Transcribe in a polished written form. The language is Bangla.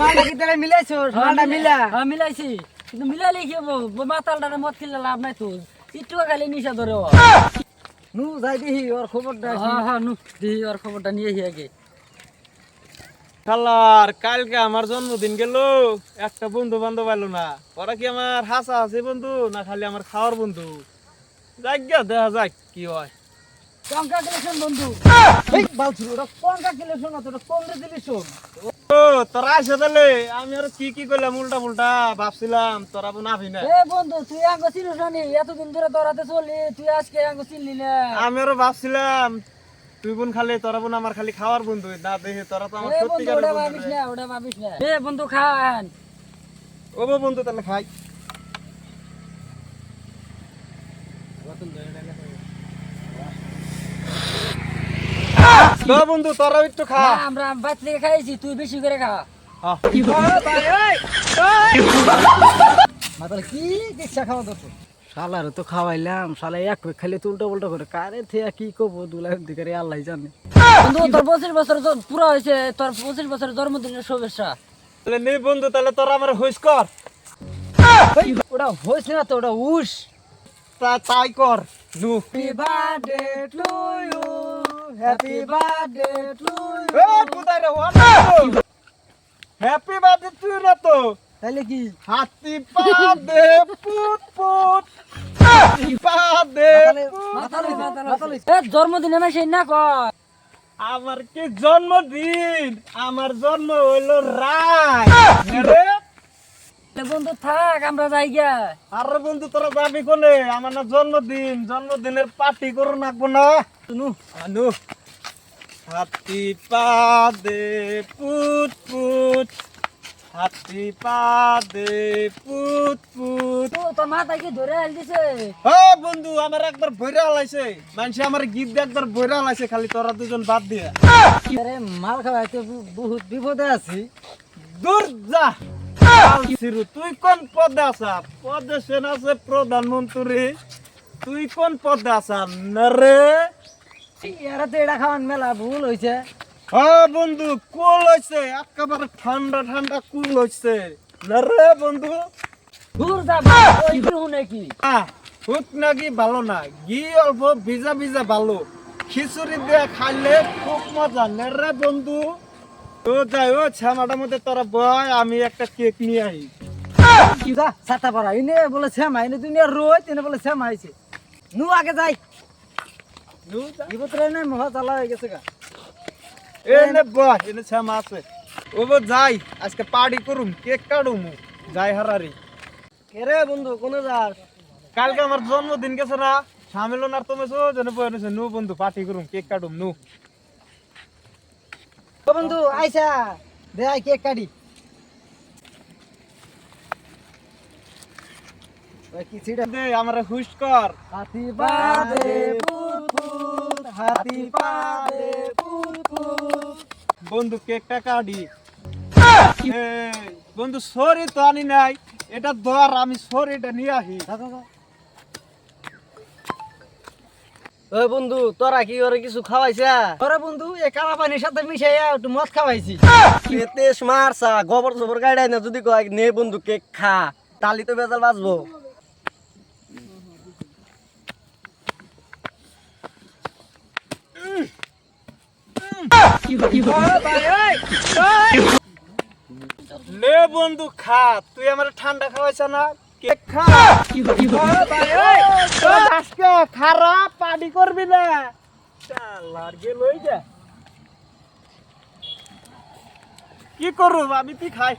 মালটা কি তাহলে মিলাইছো? মালটা মিলা। হ্যাঁ মিলাইছি, কিন্তু মিলাইলে কি হবো? মাতালটারে মদ খেলে লাভ নাই তো, একটু খালি নিশা ধরে ও। নু যাই দেখি ওর খবরটা। হ্যাঁ হ্যাঁ নু দিহি ওর খবরটা নিয়ে আগে। শালার কালকে আমার জন্মদিন গেল, একটা বন্ধু বান্ধব এলো না। ওরা কি আমার হাসা আছে বন্ধু না খালি আমার খাওয়ার বন্ধু? যাক গিয়া দেখা যাক কি হয়। কংগ্রাচুলেশন বন্ধু। এই বালছুর ওটা কংগ্রাচুলেশন না, তোটা কংগ্রাচুলেশন। ও তোরা আসে তাহলে আমি আর কি করলাম উল্টা পুল্টা ভাবছিলাম, তোরা বোন আবি না। এ বন্ধু তুই আঙ্গ চিনিস না নি? এতদিন ধরে তোরাতে চলি, তুই আজকে আঙ্গ চিনলি না? আমি আরো ভাবছিলাম তুই বোন খালি, তোরা বোন আমার খালি খাওয়ার বন্ধু না, দেখে তোরা তো আমার এ বন্ধু সত্যিকারের ওটা বন্ধু ভাবিস না। না, ওটা ভাবিস না। এ বন্ধু খান। ও বন্ধু তাহলে খাই। তো বন্ধু তোরা একটু খা। না, আমরা বাদ থেকে খাইছি, তুই বেশি করে খা। মাতাল কি কিচ্ছা খাওয়া দরকার? শালার তো খাওয়াইলাম, শালা এক খালি তো উল্টা উল্টা করে কারে থেকে কি করবো দুলাই দিকে আল্লাহ জানে। বন্ধু তোর 25 বছর পুরা হয়েছে, তোর 25 বছরের জন্মদিনের শুভেচ্ছা। তাহলে নে বন্ধু, তাহলে তোরা আমার হুইস কর। ওটা হইছে না তো, ওটা উস। তাই কর নু। Happy birthday to you, happy birthday to a you. কোথায় রে ওয়ান? হ্যাপি বার্থডে তুই না তো। তাইলে কি? হাতি পা দে পুত পুত, হাতি পা দে পুত। এ জন্মদিনে না সেই না কর। আমার কি জন্মদিন? আমার জন্ম হইলো রায় রে। এ বন্ধু থাক, আমরা যাই গিয়া। আরে বন্ধু তোরা যাবি কোনে? আমার না জন্মদিন, জন্মদিনের পার্টি করো নাকবো না? নু নু। হাতি পা দে পুত পুত, হাতি পা দে পুত পুত। তো তোর মাথা কি ধরে আল দিছে? ও বন্ধু আমার একবার বইরা হালাইছে, মানুষ আমার গীত দিয়ে একবার বইরা হালাইছে, খালি তোরা দুজন বাদ দিয়ে। আরে মাল খাওয়াইতে বহুত বিপদে আছি। দূর যা সিরু, তুই কোন পদে আছা? পদে সেন আছে প্রধানমন্ত্রী, তুই কোন পদে আছা না রে? এরা তো এটা খাওয়ান মেলা ভুল হয়েছে। হ্যাঁ বন্ধু কুল হইছে, একেবারে ঠান্ডা ঠান্ডা কুল হইছে না রে বন্ধু? দূর যা ওই কি হুনে কি? হুক নাকি ভালো না, ঘি অল্প ভিজা ভিজা ভালো, খিচুড়ি দিয়ে খাইলে খুব মজা না রে বন্ধু? তো যাই ও ছামাটার মধ্যে তোরা বয়, আমি একটা কেক নিয়ে আই। যা ছাতা পড়া ইনে বলে শ্যামা, ইনে দুনিয়া রোজ এনে বলে শ্যামা আইছে। নু আগে যাই। ইবতরে নাই মহা জ্বালা হয়ে গেছে গা। এনে বয়, এনে ছামা আছে। ও বো যাই, আজকে পার্টি করুম, কেক কাটুম যাই হারারি। কেরে বন্ধু কোনে যাস? কালকে আমার জন্মদিন গেছে না, সামিলন আর তুমি জনে বয়ে নু বন্ধু পার্টি করুম, কেক কাটুম নু। ও বন্ধু আইসা দে আই কেক কাটি। ওই কি ছিড়া দে আমারে হুশ কর। হাতি বাদে ফুট ফুট, হাতি বাদে ফুট ফুট। বন্ধু কেকটা কাটি। এই, বন্ধু সরি তো আনি নাই, এটা ধর আমি সরিটা নিয়ে আসি। ওই বন্ধু তোরা কি ওরে কিছু খাওয়াইছা? ওরে বন্ধু এ কালা পানির সাথে মিশাইয়া একটু মদ খাওয়াইছি। তেজ মারছা গোবর জবর গাড়াই না, যদি কয় নে বন্ধু কেক খা, তালি তো বেজাল বাঁচবো। নে বন্ধু খা, তুই আমার ঠান্ডা খাওয়াইছ না, কেক খা। আজকে খারাপ পার্টি করবি না, চালার গেল ওই যা। কি করব আমি, তুই খাই।